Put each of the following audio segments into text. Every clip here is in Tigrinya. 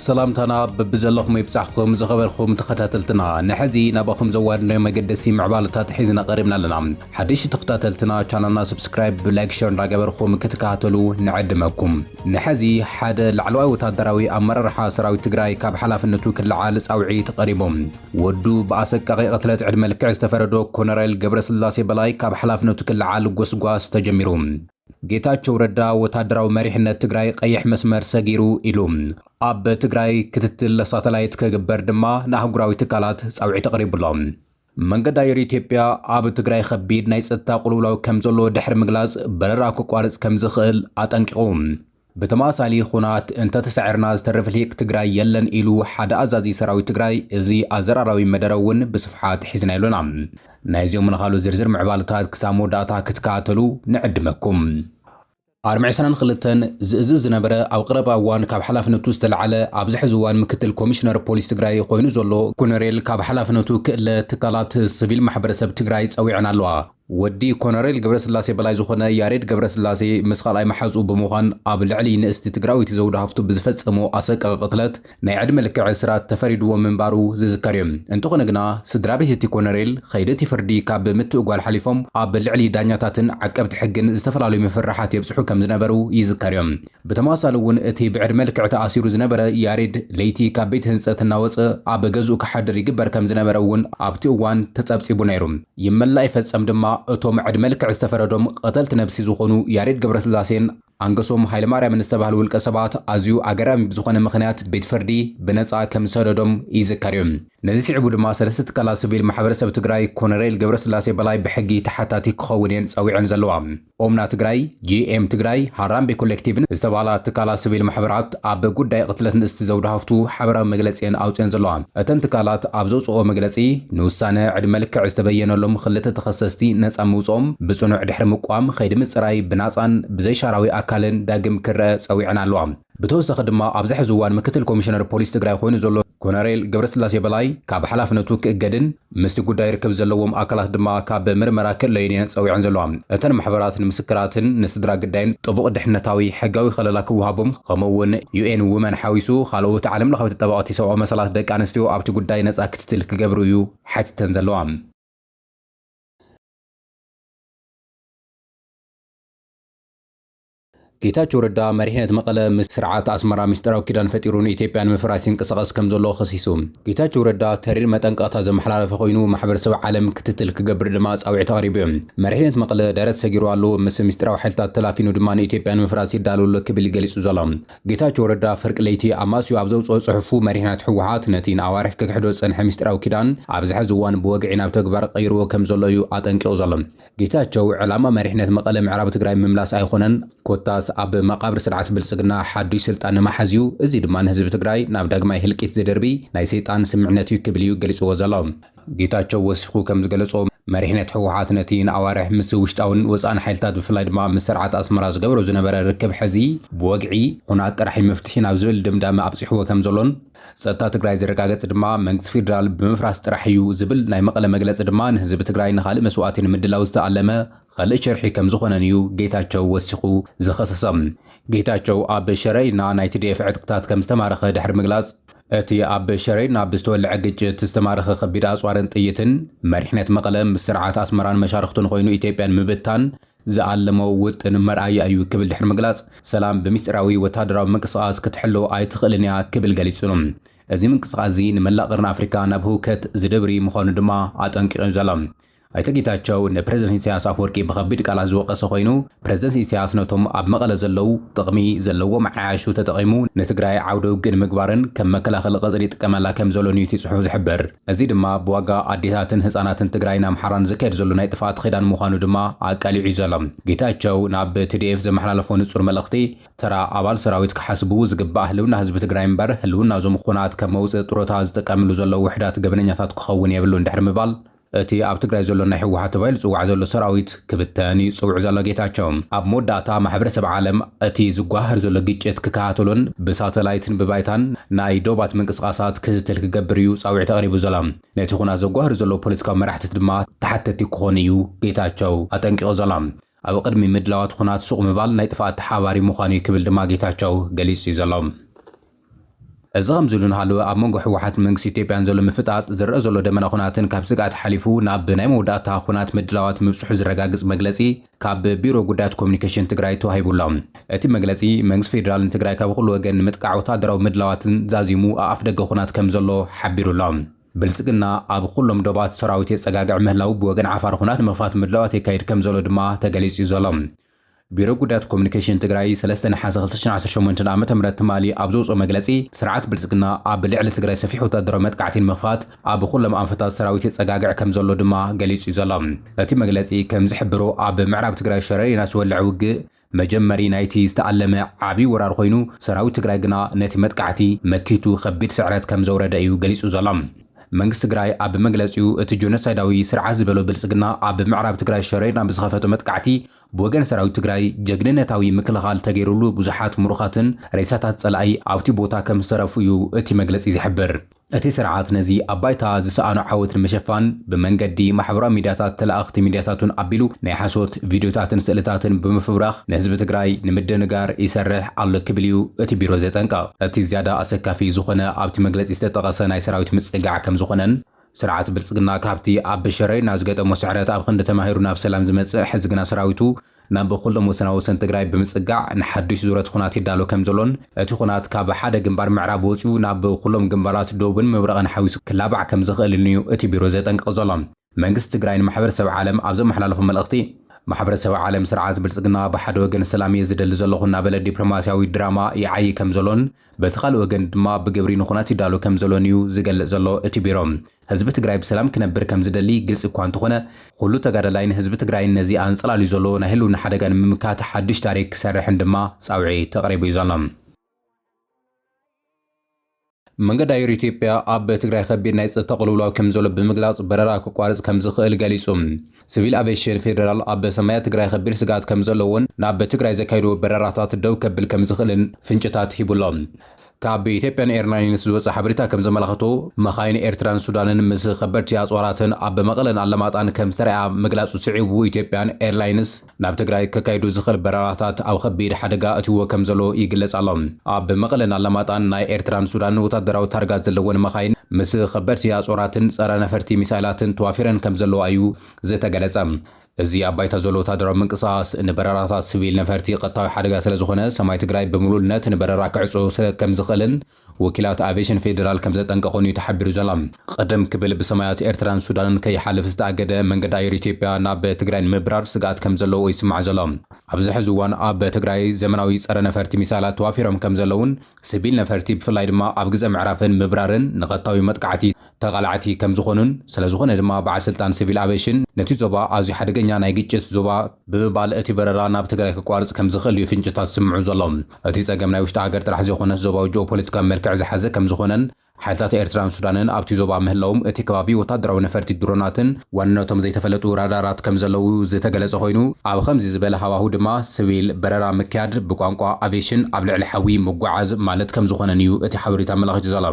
سلامتنا ببزلخم يبصحكم زخبركم تخاتلتنا نحزي نباخم زوادنا مقدسي معبالتات حيزنا قريبنا لنا حديش تخاتلتنا channelنا سبسكرايب لايك شير نراقبركم كتكاتلو نعدمكم نحزي حد العلوي وتادراوي امرر حاسراوي تግራይ ካብ ሓላፍነቱ ክልዓል ጻውዒ ተቀሪቦም ወዱ በአሰቃቂ ቅትለት ዕድመ ልክዕ ዝተፈረዶ ኮሎኔል ገብረስላሴ በላይ ካብ ሓላፍነቱ ክልዓል ጎስጓስ ተጀሚሩ ጌታቸው ረዳ ወታደራዊ መሪሕነት ትግራይ ቀይሕ መስመር ሰጊሩ ኢሉ ኣብ ትግራይ ክትትል ሳተላይት ከግበር ድማ ናህጉራዊ ትካላት ጻውዒ ተቀሪብሎም መንገድ አየር ኢትዮጵያ ኣብ ትግራይ ከቢድ ናይ ጸጥታ ቁልውላው ከም ዘሎ ድሕሪ ምግላጽ በረራ ክቋርጽ ከም ዝኽእል አጠንቂቖም በተማሳሊ ኹናት እንተ ተሰዓርና ዝተረፍልሂቅ ትግራይ የለን ኢሉ ሓደ አዛዚ ሰራዊት ትግራይ እዚ አዘራራዊ መደረውን በስፍሓት ሒዝና ይሉና ናይዚኦም ንኻሉ ዝርዝር ምዕባለታት ክሳሞ ዳታ ክትካተሉ ንዕድመኩም አርማዕሰናን ክልተን ዝእዝዝ ዝነበረ ኣብ ቀረባ እዋን ካብ ሓላፍነቱ ዝተልዓለ ኣብ ዝሕዚ እዋን ምክትል ኮሚሽነር ፖሊስ ትግራይ ኮይኑ ዘሎ ኮሎኔል ካብ ሓላፍነቱ ክእለ ትካላት ሲቪል ማሕበረሰብ ትግራይ ጸዊዕና ኣለዋ ወዲ ኮሎኔል ገብረስላሴ በላይ ዝኾነ ያሬድ ገብረስላሴ መስኻላይ መሓዙ በመዃን ኣብ ልዕሊ ንእስቲ ትግራዊት ዘውዳ ሃፍቱ ብዝፈጸሞ አሰቃቂ ቅትለት ናይ ዕድመ ልክዕ እስራት ተፈሪድዎ ምንባሩ ዝዝከር እዩ እንተኾነ ግና ስድራ ቤት እቲ ኮሎኔል ኸይደቲ ፍርዲ ካብ ምትእጓል ሓሊፎም ኣብ ልዕሊ ዳኛታትን ዓቀብቲ ሕግን ዝተፈላለዩ መፍርሓት የብጽሑ ከም ዝነበሩ ይዝከር እዩ ብተማሳሊ እውን እቲ ብዕድመ ልክዕ ተኣሲሩ ዝነበረ ያሬድ ለይቲ ካብ ቤት ህንጸት እናወፀ ኣብ ገዝኡ ክሓድር ይግበር ከም ዝነበረ እውን ኣብቲ እዋን ተጸብጺቡ ነይሩ ይመላ ይፈጸም ድማ እቶም ዕድመ ልክዕ ዝተፈረዶም ቀተልቲ ነብሲ ዝኾኑ ያሬድ ገብረስላሴን አንገሶም ኃይለማርያም ዝተባህሉ ውልቀ ሰባት አዝዩ አገራሚ ብዝኾነ ምኽንያት ቤት ፍርዲ በነጻ ከም ሰደዶም ይዝከር እዩ ነዚ ሲዕቡ ድማ ሰለስተ ትካላት ሲቪል ማሕበረሰብ ትግራይ ኮሎኔል ገብረስላሴ በላይ ብሕጊ ተሓታቲ ክኸውንን ጸዊዕን ዘለዋ ኦምና ትግራይ ጂኤም ትግራይ ሃራምቤ ኮሌክቲቭን ዝተባህላ ትካላት ሲቪል ማሕበራት ኣብ ጉዳይ ቅትለት ንእስቲ ዘውዳ ሃፍቱ ሓበራዊ መግለጺን ኣውፅን ዘለዋ እተን ትካላት ኣብ ዘውፅኦ መግለጺ ንውሳነ ዕድመ ልክዕ ዝተበየነሎም ክልተ ተኸሰስቲ ነጻ ምውጾም ብጽኑዕ ድሕሪ ምቋም ኸይዲ ምጽራይ ብናጻን ብዘይሻራዊ አካልን ዳግም ክረአ ጸዊዕና ኣለዋ ብተወሳኺ ድማ ኣብ ዝሕዚ እዋን ምክትል ኮሚሽነር ፖሊስ ትግራይ ኮይኑ ዘሎ ኮሎኔል ገብረስላሴ በላይ ካብ ሓላፍነቱ ክእገድን ምስቲ ጉዳይ ርክብ ዘለዎም አካላት ድማ ካብ ምርመራ ክለይን ጸዊዕን ዘለዋ እተን ማሕበራትን ምስክራትን ንስድራ ግዳይን ጥቡቕ ድሕነታዊ ሕጋዊ ኸለላ ክወሃቦም ከምኡውን ዩኤን ውመን ሓዊሱ ካልኦት ዓለም ለኻዊ ተጠባቐቲ ሰብኣዊ መሰላት ደቂ ኣንስትዮ ኣብቲ ጉዳይ ነጻ ክትትል ክገብሩ እዩ ሓቲተን ዘለዋ ጌታቸው ረዳ መሪሕነት መቀለ ምስ ስርዓት አስመራ ምስጢራዊ ኪዳን ፈጢሩን ኢትዮጵያን ምፍራስ ይንቀሳቐስ ከም ዘሎ ኸሲሱ ጌታቸው ረዳ ተሪር መጠንቀቕታ ዘመሓላለፈ ኮይኑ ማሕበረሰብ ዓለም ክትትል ክገብር ድማ ጻውዒ ተቐሪቡ መሪሕነት መቀለ ዳይረት ሰጊሩ ኣሎ ምስ ምስጢራዊ ሓይልታት ተላፊኑ ድማ ኢትዮጵያን ምፍራስ ይዳለሉ ክብል ገሊጹ ዘሎ ጌታቸው ረዳ ፍርቂ ለይቲ ኣማስዩ ኣብ ዘውፅኦ ጽሑፉ መሪሕነት ሕወሓት ነቲ ንኣዋርሕ ክክሕዶ ዝጸንሐ ምስጢራዊ ኪዳን ኣብ ዝሕዚ እዋን ብወግዒ ናብ ተግባር ቀይርዎ ከም ዘሎ እዩ ኣጠንቂቑ ዘሎ ጌታቸው ዕላማ መሪሕነት መቀለ ምዕራብ ትግራይ ምምላስ ኣይኾነን ኮታስ ኣብ መቃብር ስርዓት ብልጽግና ሓዱሽ ስልጣን ንማሓዝዩ እዚ ድማ ንህዝቢ ትግራይ ናብ ዳግማይ ህልቂት ዝደርቢ ናይ ሰይጣን ስምዕነት እዩ ክብል እዩ ገሊጽዎ ዘሎ ጌታቸው ወሲኹ ከም ዝገለጾ መሪሕነት ሕወሓት ነቲ ንኣዋርሕ ምስ ውሽጣውን ወፃእን ሓይልታት ብፍላይ ድማ ምስ ስርዓት ኣስመራ ዝገብሮ ዝነበረ ርክብ ሕዚ ብወግዒ ኩናት ጥራሕ መፍትሒ ናብ ዝብል ድምዳመ ኣብጽሕዎ ከም ዘሎን ጸጥታ ትግራይ ዝረጋገጽ ድማ መንግስቲ ፌደራል ብምፍራስ ጥራሕ እዩ ዝብል ናይ መቐለ መግለጺ ድማ ንህዝቢ ትግራይ ንኻልእ መስዋዕቲ ንምድላው ዝተኣለመ ካልእ ሸርሒ ከም ዝኾነን እዩ ጌታቸው ወሲኹ ዝኸሰሰም ጌታቸው ኣብ ሸረይና ናይ TDF ዕጥቅታት ከም ዝተማረኸ ድሕሪ ምግላጽ እቲ ኣብ ሸረይና ብዝተወልዐ ግጭት ዝተማረኸ ከቢድ ኣጽዋርን ጥይትን መሪሕነት መቐለ ምስ ስርዓት ኣስመራን መሻርክቱን ኮይኑ ኢትዮጵያን ምብታን ዝኣለመ ውጥን መርኣያ እዩ ክብል ድሕሪ ምግላጽ ሰላም ብምስጢራዊ ወታደራዊ ምንቅስቓስ ክትሕሎ ኣይትኽእልን እያ ክብል ገሊጹ እዚ ምንቅስቓስ እዚ ንመላእ ቀርኒ ኣፍሪካ ናብ ህውከት ዝደብሪ ምዃኑ ድማ ኣጠንቂቑ ዘሎ ኣይተ ጌታቸው ንፕሬዝደንት ኢሳያስ ኣፈወርቂ ብኸቢድ ቃላት ዝወቀሰ ኮይኑ ፕሬዝደንት ኢሳያስ ነቶም ኣብ መቐለ ዘለው ጥቕሚ ዘለዎም ዓያሹ ተጠቒሙ ንትግራይ ዓውደ ውግእ ንምግባርን ከም መከላኸሊ ቀጽሪ ይጥቀመላ ከም ዘሎ ኒውቲ ጽሑፍ ዝሕብር እዚ ድማ ብዋጋ ኣዴታትን ህፃናትን ትግራይ ናብ ሓራን ዝካየድ ዘሎ ናይ ጥፋት ኺዳን ምዃኑ ድማ ኣቃሊዑ ዘሎ ጌታቸው ናብ TDF ዘመሓላለፎ ንጹር መልእኽቲ ተራ ኣባል ሰራዊት ክሓስቡ ዝግባእ ህልውና ህዝቢ ትግራይ እምበር ህልውና ዞም ኹናት ከም መውፅእ ጥሮታ ዝጥቀምሉ ዘለው ውሕዳት ገበነኛታት ክኸውን የብሉን ድሕሪ ምባል እቲ ኣብ ትግራይ ዘሎ ናይ ሕወሓት ተባሂሉ ዝጽዋዕ ዘሎ ሰራዊት ክብተን ይጽውዕ ዘሎ ጌታቸው ኣብ መወዳእታ ማሕበረሰብ ዓለም እቲ ዝጓህር ዘሎ ግጭት ክከታተሎን ብሳተላይትን ብባይታን ናይ ዶባት ምንቅስቓሳት ክትትል ክገብር እዩ ጻውዒ ተቐሪቡ ዘሎ ነቲ ኩናት ዘጓህር ዘሎ ፖለቲካዊ መራሕቲ ድማ ተሓተቲ ክኾኑ እዩ ጌታቸው ኣጠንቂቑ ዘሎ ኣብ ቅድሚ ምድላዋት ኩናት ሱቕ ምባል ናይ ጥፋት ተሓባሪ ምዃኑ ክብል ድማ ጌታቸው ገሊጹ እዩ ዘሎ እዚ ከምዝሉን ሃለወ ኣብ መንጎ ሕወሓት መንግስቲ ኢትዮጵያን ዘሎ ምፍጣጥ ዝረአ ዘሎ ደመና ኩናትን ካብ ስጋት ሓሊፉ ናብ ናይ መወዳእታ ኩናት ምድላዋት ምብፅሑ ዝረጋግፅ መግለጺ ካብ ቢሮ ጉዳያት ኮሙኒኬሽን ትግራይ ተዋሂቡላ። እቲ መግለጺ መንግስቲ ፌደራልን ትግራይ ካብ ኩሉ ወገን ምጥቃዕ ወታደራዊ ምድላዋትን ዛዚሙ ኣፍ ደገ ኩናት ከም ዘሎ ሓቢሩላ። ብልጽግና ኣብ ኩሎም ዶባት ሰራዊት የጸጋግዕ ምህላው ብወገን ዓፋር ኩናት መኽፋት ምድላዋት የካይድ ከም ዘሎ ድማ ተገሊጹ ዘሎ። ቢሮ ጉዳያት ኮሙኒኬሽን ትግራይ 3 ነሓስ 2018 ዓ.ም ትማሊ ኣብ ዘውፅኦ መግለጺ ስርዓት ብልጽግና ኣብ ልዕሊ ትግራይ ሰፊሕ ወታደራዊ መጥቃዕትን መኽፋት ኣብ ኩሎም ኣንፈታት ሰራዊት የጸጋግዕ ከም ዘሎ ድማ ገሊጹ ዘሎ። እቲ መግለጺ ከም ዝሕብሮ ኣብ ምዕራብ ትግራይ ሸረሪና ዝወልዕ ውግእ መጀመሪ ናይቲ ዝተኣለመ ዓብዪ ወራር ኮይኑ ሰራዊት ትግራይ ግና ነቲ መጥቃዕቲ መኪቱ ከቢድ ስዕረት ከም ዘውረደ እዩ ገሊጹ ዘሎ። መንግስቲ ትግራይ ኣብ መግለጺኡ እቲ ጆኖሳይዳዊ ስርዓት ዝበሎ ብልጽግና ኣብ ምዕራብ ትግራይ ሸረሪና ብዝኸፈቶ መጥቃዕቲ ብወገን ሰራዊት ትግራይ ጀግንነታዊ ምክልኻል ተገይሩሉ ብዙሓት ምሩኻትን ሬሳታት ጸላኢ ኣብቲ ቦታ ከም ዝተረፉ እዩ እቲ መግለጺ ዝሕብር። እቲ ስርዓት ነዚ ኣብ ባይታ ዝሰኣኖ ዓወት ንምሽፋን ብመንገዲ ማሕበራዊ ሚድያታት ተለኣኽቲ ሚድያታትን ኣቢሉ ናይ ሓሶት ቪድዮታትን ስእልታትን ብምፍብራኽ ንህዝቢ ትግራይ ንምድንጋር ይሰርሕ ኣሎ ክብል እዩ እቲ ቢሮ ዘጠንቀቕ። እቲ ዝያዳ ኣሰካፊ ዝኾነ ኣብቲ መግለጺ ዝተጠቐሰ ናይ ሰራዊት ምጽጋዕ ከም ዝኾነን ስርዓት ብልጽግና ካብቲ ኣብ ሸረሪና ዝገጠሞ ስዕረት ኣብ ክንዲ ተማሂሩ ናብ ሰላም ዝመጽእ ሕዚ ግና ሰራዊቱ ናብ ኩሎም ወሰናዊ ወሰን ትግራይ ብምጽጋዕ ንሓድሽ ዙረት ኩናት ይዳሎ ከም ዘሎን እቲ ኩናት ካብ ሓደ ግንባር ምዕራብ ወፂኡ ናብ ኩሎም ግንባራት ደቡብን ምብራቕን ሓዊሱ ክላባዕ ከም ዝኽእል እዩ እቲ ቢሮ ዘጠንቅቕ ዘሎ። መንግስቲ ትግራይ ንማሕበረሰብ ዓለም ኣብ ዘመሓላለፎ መልእኽቲ ማሕበረሰብ ዓለም ስርዓት ብልጽግና ብሓደ ወገን ሰላም እየ ዝደሊ ዘለኹ እናበለ ዲፕሎማስያዊ ድራማ ይዓይ ከም ዘሎን በቲ ካልእ ወገን ድማ ብግብሪ ንኹናት ይዳሎ ከም ዘሎን እዩ ዝገልጽ ዘሎ እቲ ቢሮ። ህዝቢ ትግራይ ብሰላም ክነብር ከም ዝደሊ ግልጽ እኳ እንተኾነ ኩሉ ተጋዳላይን ህዝቢ ትግራይ ነዚ ኣንጸላልዩ ዘሎ ናይ ህልውና ሓደጋ ንምምካት ሓድሽ ታሪክ ክሰርሕን ድማ ጻውዒ ተቐሪቡ እዩ ዘሎ። መንገዲ ኣየር ኢትዮጵያ ኣብ ትግራይ ከቢድ ናይ ጸጥታ ቅልውላው ከም ዘሎ ብምግላጽ በረራ ክቋርጽ ከም ዝኽእል ገሊጹ። ሲቪል አቪዬሽን ፌደራል ኣብ ሰማያት ትግራይ ከቢድ ስጋት ከም ዘለዎን ናብ ትግራይ ዘካይዱ በረራታት ደው ከብል ከም ዝኽእልን ፍንጭታት ሂቡሎም። ካብ ኢትዮጵያን ኤርላይንስ ዝወፀ ሓበሬታ ከም ዘመላኽቶ መኻይን ኤርትራን ሱዳንን ምስ ከበድቲ ኣጽዋራትን ኣብ መቐለን ኣለማጣን ከም ዝተረኣያ ምግላጹ ስዒቡ ኢትዮጵያን ኤርላይንስ ናብ ትግራይ ከካይዱ ዝኽእል በረራታት ኣብ ከቢድ ሓደጋ እትይዎ ከም ዘሎ ይግለጽ ኣሎ። ኣብ መቐለን ኣለማጣን ናይ ኤርትራን ሱዳንን ወታደራዊ ታርጋ ዘለወን መኻይን ምስ ከበድቲ ኣጽዋራትን ጸረ ነፈርቲ ሚሳይላትን ተዋፊረን ከም ዘለዋ እዩ ዝተገለጸ። እዚ ኣብ ባይታ ዘሎ ወታደራዊ ምንቅስቓስ ንበረራታት ሲቪል ነፈርቲ ቀጥታዊ ሓደጋ ስለ ዝኾነ ሰማይ ትግራይ ብምሉልነት ንበረራ ክዕጾ ከም ዝኽእልን ወኪላት አቪዬሽን ፌደራል ከም ዘጠንቀቑን እዩ ተሓቢሩ ዘሎ። ቀደም ክብል ብሰማያት ኤርትራን ሱዳንን ከይሓልፍ ዝተኣገደ መንገዲ ኣየር ኢትዮጵያ ናብ ትግራይ ንምብራር ስጋት ከም ዘለዎ ይስማዕ ዘሎ። ኣብዚ ሕዚ እዋን ኣብ ትግራይ ዘመናዊ ጸረ ነፈርቲ ሚሳይላት ተዋፊሮም ከም ዘለውን ሲቪል ነፈርቲ ብፍላይ ድማ ኣብ ግዜ ምዕራፍን ምብራርን ንቐጥታዊ መጥቃዕቲ ተቓላዕቲ ከም ዝኾኑን ስለዝኾነ ድማ በዓል ስልጣን ሲቪል አቪዬሽን ነቲ ዞባ ኣዝዩ ሓደገኛ ናይ ግጭት ዞባ ብምባል እቲ በረራ ናብ ትግራይ ክቋርጽ ከም ዝኽእል እዩ ፍንጭታት ዝስምዑ ዘሎም። እቲ ጸገም ናይ ውሽጢ ሃገር ጥራሕ ዘይኮነስ ዞባዊ ጂኦፖለቲካዊ መልክዕ ዝሓዘ ከም ዝኾነን ሓይልታት ኤርትራን ሱዳንን ኣብቲ ዞባ ምህላዎም እቲ ከባቢ ወታደራዊ ነፈርቲ ድሮናትን ዋንነቶም ዘይተፈለጡ ራዳራት ከም ዘለዉ ዝተገለጸ ኮይኑ ኣብ ከምዚ ዝበለ ሃዋህው ድማ ሲቪል በረራ ምክያድ ብቋንቋ አቪዬሽን ኣብ ልዕሊ ሓዊ ምጓዓዝ ማለት ከም ዝኾነን እዩ እቲ ሓበሬታ ኣመላኺቱ ዘሎ።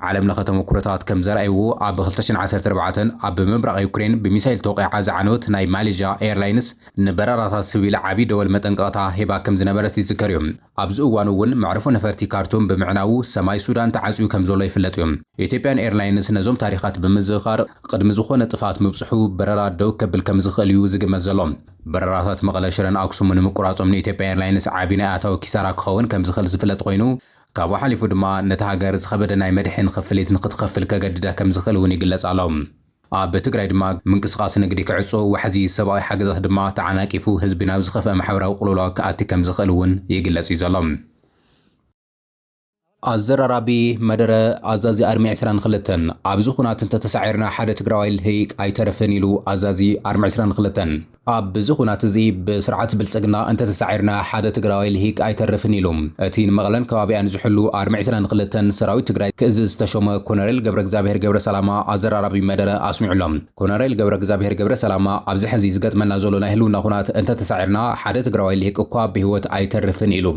ዓለም ለኸ ተመኩሮታት ከም ዘርኣይዎ ኣብ 2014 ኣብ ምብራቕ ዩክሬን ብሚሳይል ተወቂዓ ዝዓነወት ናይ ማሌዥያ ኤርላይንስ ንበረራታት ሲቪል ዓብዪ ደወል መጠንቀቕታ ሂባ ከም ዝነበረት ይዝከር እዩ። ኣብዚ እዋን እውን መዕረፎ ነፈርቲ ካርቱም ብምዕናው ሰማይ ሱዳን ተዓጽዩ ከም ዘሎ ይፍለጥ እዩ። ኢትዮጵያን ኤርላይንስ ነዞም ታሪኻት ብምዝኻር ቅድሚ ዝኾነ ጥፋት ምብጽሑ በረራ ደው ከብል ከም ዝኽእል እዩ ዝግመት ዘሎ። በረራታት መቐለ ሽረን ኣክሱምን ንምቁራጾም ንኢትዮጵያ ኤርላይንስ ዓቢ ናይ ኣታዊ ኪሳራ ክኸውን ከም ዝኽእል ዝፍለጥ ኮይኑ ካብኡ ሓሊፉ ድማ ነቲ ሃገር ዝኸበደ ናይ መድሕን ክፍሊት ንክትኸፍል ከገድዳ ከም ዝኽእል እውን ይግለጽ ኣሎ። ኣብ ትግራይ ድማ ምንቅስቓስ ንግዲ ክዕጾ ዋሕዚ ሰብኣዊ ሓገዛት ድማ ተዓናቂፉ ህዝቢ ናብ ዝኸፍአ ማሕበራዊ ቅልውላው ክኣቲ ከም ዝኽእል እውን ይግለጽ እዩ ዘሎ። ኣዘራራቢ መደረ ኣዛዚ ኣርሚ 22 ኣብዚ ኩናት እንተተሳዒርና ሓደ ትግራዋይ ልሂቅ ኣይተርፍን ኢሉ ኣዛዚ ኣርሚ 22 ኣብዚ ኩናት እዚ ብስርዓት ብልጽግና እንተተሳዒርና ሓደ ትግራዋይ ልሂቅ ኣይተርፍን ኢሉ እቲ ንመቐለን ከባቢያን ዝሕሉ ኣርሚ 22 ሰራዊት ትግራይ ክእዝዝ ዝተሾመ ኮሎኔል ገብረ እግዚአብሔር ገብረ ሰላማ ኣዘራራቢ መደረ ኣስሚዑሎም። ኮሎኔል ገብረ እግዚአብሔር ገብረ ሰላማ ኣብዚ ሕዚ ዝገጥመና ዘሎ ናይ ህልውና ኩናት እንተተሳዒርና ሓደ ትግራዋይ ልሂቅ እኳ ብህይወት ኣይተርፍን ኢሉ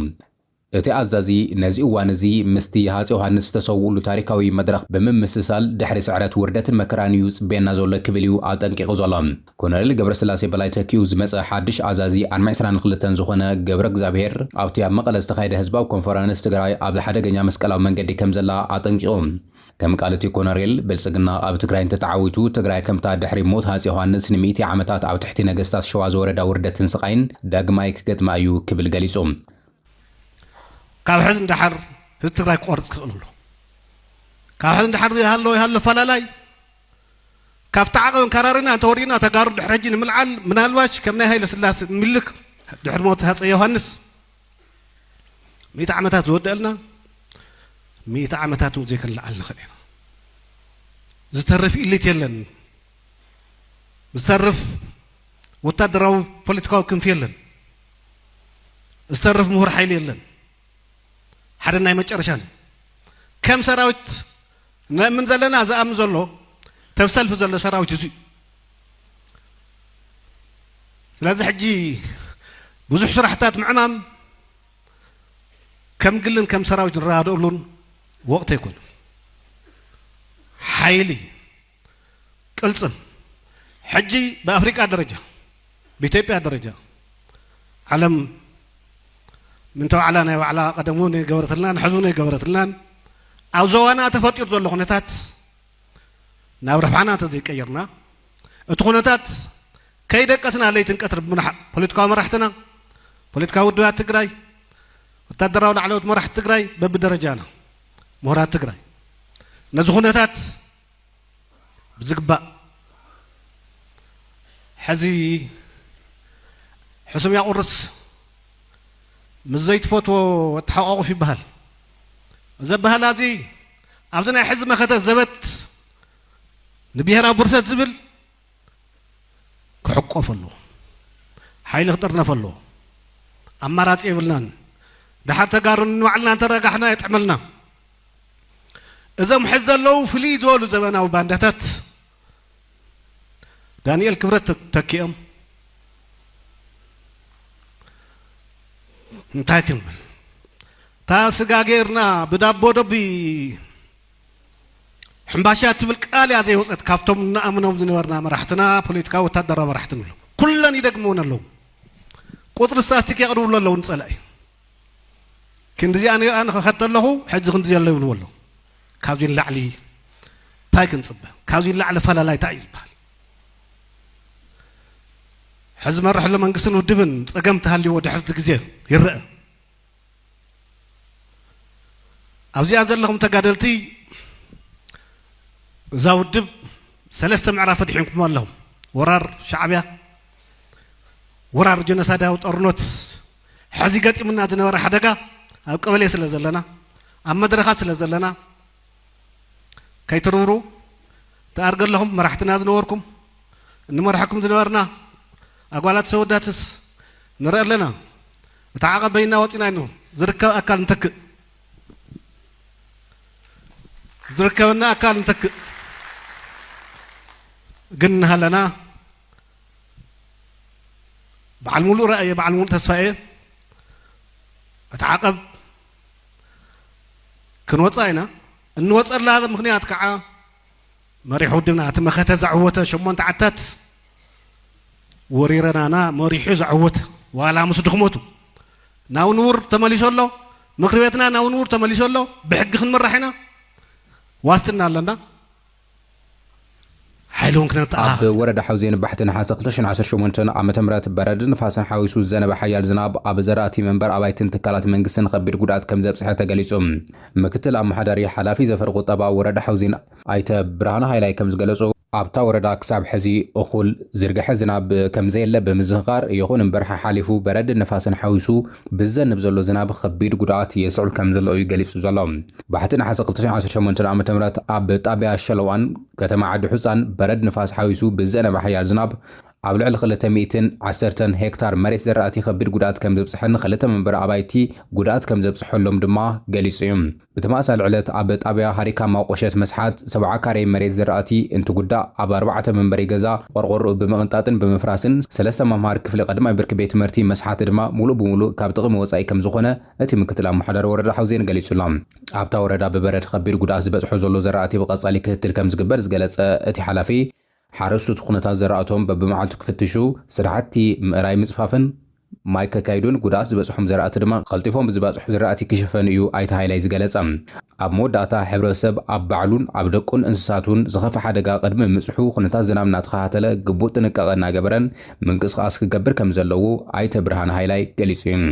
እቲ ኣዛዚ ነዚ እዋን እዚ ምስቲ ሃፀይ ዮሃንስ ዝተሰውኡሉ ታሪካዊ መድረኽ ብምምስሳል ድሕሪ ስዕረት ውርደትን መከራን እዩ ጽቤና ዘሎ ክብል እዩ ኣጠንቂቑ ዘሎ ኮሎኔል ገብረስላሴ በላይ ተኪኡ ዝመፀ ሓድሽ ኣዛዚ 422 ዝኾነ ገብረ እግዚአብሔር ኣብቲ ኣብ መቐለ ዝተኻየደ ህዝባዊ ኮንፈረንስ ትግራይ ኣብ ሓደገኛ መስቀላዊ መንገዲ ከም ዘላ ኣጠንቂቑ ከም ቃልቲ ኮሎኔል ብልጽግና ኣብ ትግራይ እንተተዓዊቱ ትግራይ ከምታ ድሕሪ ሞት ሃፀይ ዮሃንስ ን100 ዓመታት ኣብ ትሕቲ ነገስታት ሸዋ ዝወረዳ ውርደትን ስቃይን ዳግማይ ክገጥማ እዩ ክብል ገሊጹ ካብ ሕዚ እንዳሓር ህዝቢ ትግራይ ክቆርጽ ክኽእል ኣሎ ካብ ሕዚ እንዳሓር ይሃሎ ፈላላይ ካብቲ ዓቐብን ከራሪና ተወሪና ተጋሩ ድሕሪ ሕጂ ንምልዓል ምናልባሽ ከም ናይ ሃይለ ስላሴ ምልክ ድሕሪ ሞት ሃፀይ ዮሃንስ 100 ዓመታት ዝወደአልና 100 ዓመታት ዘይክንልዓል ንኽእል ኢና ዝተርፍ ኢሊት የለን ዝተርፍ ወታደራዊ ፖለቲካዊ ክንፍ የለን ዝተርፍ ምሁር ሓይሊ የለን ሓደ ናይ መጨረሻ ከም ሰራዊት ምን ዘለና ዝኣምን ዘሎ ተብሰልፍ ዘሎ ሰራዊት እዚ ስለዚ ሕጂ ብዙሕ ስራሕታት ምዕማም ከም ግልን ከም ሰራዊት ንራድኡሉን ወቅት ይኩን ሓይሊ ቅልጽም ሕጂ በአፍሪካ ደረጃ በኢትዮጵያ ደረጃ ዓለም من توعلا ናይ ባዕላ ቀደሙን ገበረትልናን ሕዙን ገበረትልናን ኣብ ዘዋና ተፈጢሩ ዘሎ ኩነታት ናብ ረብሓና ተዘይቀየርና እቲ ኩነታት ከይደቀስና ለይትን ቀትር ፖለቲካዊ መራሕትና ፖለቲካዊ ውድባት ትግራይ ወታደራዊ ላዕለዎት መራሕቲ ትግራይ በብደረጃና ምሁራት ትግራይ ነዚ ኩነታት ብዝግባእ ሕዚ ሕሱም ያቁርስ مزيت فوتو تحققوا في بهال زبها لازي عبدنا حزب ما خدت زبت نبيها برسات زبل كحقوا فلو حيل خطرنا فلو أما رات إيفلنان ده حتى قارن وعلنا ترجحنا يتعملنا إذا محز اللو فليز ولو زمانه وباندتات دانيال كبرت تكيم نتاكم تاسقاغيرنا بدابو دبي حمباشات بالقال يا زي وصت كافتم نامنهم زنورنا مرحتنا بوليتيكا وتدرا مرحتنا كلن يدغمون له قطر استاتيك يقروا له نصلاي كندزي انا خدت له حج كندزي الله يقول له كابجين لعلي تايكن صب كابجين لعل فلا لا تايز بال حزب مرح لمنقسن ودبن صقمت هاللي ودحت غزي يرأ أوزي أزل لهم تقادلتي زاو الدب سلسة معرفة فتحينكم لهم ورار شعبية ورار جنسادة وطرنوت حزيقات من نازنا ورا حدقة أو قبلية سلزلنا أما درخات سلزلنا كي ترورو تأرقل لهم مرحتنا زنوركم إنما مرحكم زنورنا أقوالات سوداتس نرى لنا تعاقب بيننا وطينا إنه زركب أكل نتك زركبنا أكل نتك قلنا لنا بعلموا رأي بعلموا تسفائي تعاقب كن وطينا إنه وصل لهذا مخنيات كعا مريح ودنا تمخته زعوته شمون تعتت وريرنا أنا مريح زعوته ولا مصدقمته ناو نور تمليس الله مقربتنا ناو نور تمليس الله بحق خن مرحنا واستنا لنا حلون كنا ኣብ ወረዳ ሓውዜን ባሕትን ሓሰ 2018 ዓመተ ምህረት በረድ ንፋስን ሓዊሱ ዘነበ ሓያል ዝናብ ኣብ ዘራእቲ መንበር ኣባይትን ትካላት መንግስትን ከቢድ ጉድኣት ከም ዘብፅሐ ተገሊጹ ምክትል ኣመሓዳሪ ሓላፊ ዘፈር ቁጠባ ወረዳ ሓውዜን ኣይተ ብርሃነ ሃይላይ ከም ዝገለጹ ኣብታ ወረዳ ክሳብ ሕዚ እኹል ዝርግሐ ዝናብ ከም ዘየለ ብምዝኽኻር ይኹን እምበር ሓሊፉ በረድ ንፋስን ሓዊሱ ብዘንብ ዘሎ ዝናብ ከቢድ ጉድኣት የስዕብ ከም ዘሎ እዩ ገሊጹ ዘሎ ባሕትን ሓሰ 2018 ዓመተ ምህረት ኣብ ጣብያ ሸለዋን ከተማ ዓዲ ሑፃን በረድ ንፋስ ሓዊሱ ብዘነበ ሓያል ዝናብ ኣብ ልዕሊ 210 ሄክታር መሬት ዘራእቲ ከቢድ ጉድኣት ከም ዘብፅሕን 2 መንበሪ ኣባይቲ ጉድኣት ከም ዘብፅሐሎም ድማ ገሊጹ እዩ። ብተመሳሳሊ ዕለት ኣብ ጣብያ ሃሪካማ ቆሸት መስሓት 70 ካሬ መሬት ዘራእቲ እንትጉዳእ ኣብ 4 መንበሪ ገዛ ቆርቆሮ ብምቕንጣጥን ብምፍራስን 3 መምሃር ክፍሊ ቀዳማይ ብርኪ ቤት ትምህርቲ መስሓት ድማ ሙሉእ ብሙሉእ ካብ ጥቕሚ ወፃኢ ከም ዝኾነ እቲ ምክትል ኣመሓዳሪ ወረዳ ሓውዜን ገሊጹላ። ኣብታ ወረዳ ብበረድ ከቢድ ጉድኣት ዝበፅሖ ዘሎ ዘራእቲ ብቐጻሊ ክትትል ከም ዝግበር ዝገለጸ እቲ ሓላፊ ሓረስቶት ኩነታት ዘራእቶም በብመዓልቱ ክፍትሹ ስራሕቲ ምእራይ ምጽፋፍን ማይ ከካይዱን ጉድኣት ዝበፅሖም ዘራእቲ ድማ ቀልጢፎም ብዝባፅሑ ዘራእቲ ክሽፈን እዩ ኣይቲ ሃይላይ ዝገለጸ። ኣብ መወዳእታ ሕብረተሰብ ኣብ ባዕሉን ኣብ ደቁን እንስሳቱን ዝኸፈ ሓደጋ ቅድሚ ምጽሑ ኩነታት ዝናብ እናተኸታተለ ግቡእ ጥንቃቐ እናገበረን ምንቅስቓስ ክገብር ከም ዘለዉ ኣይተ ብርሃን ሃይላይ ገሊጹ እዩ።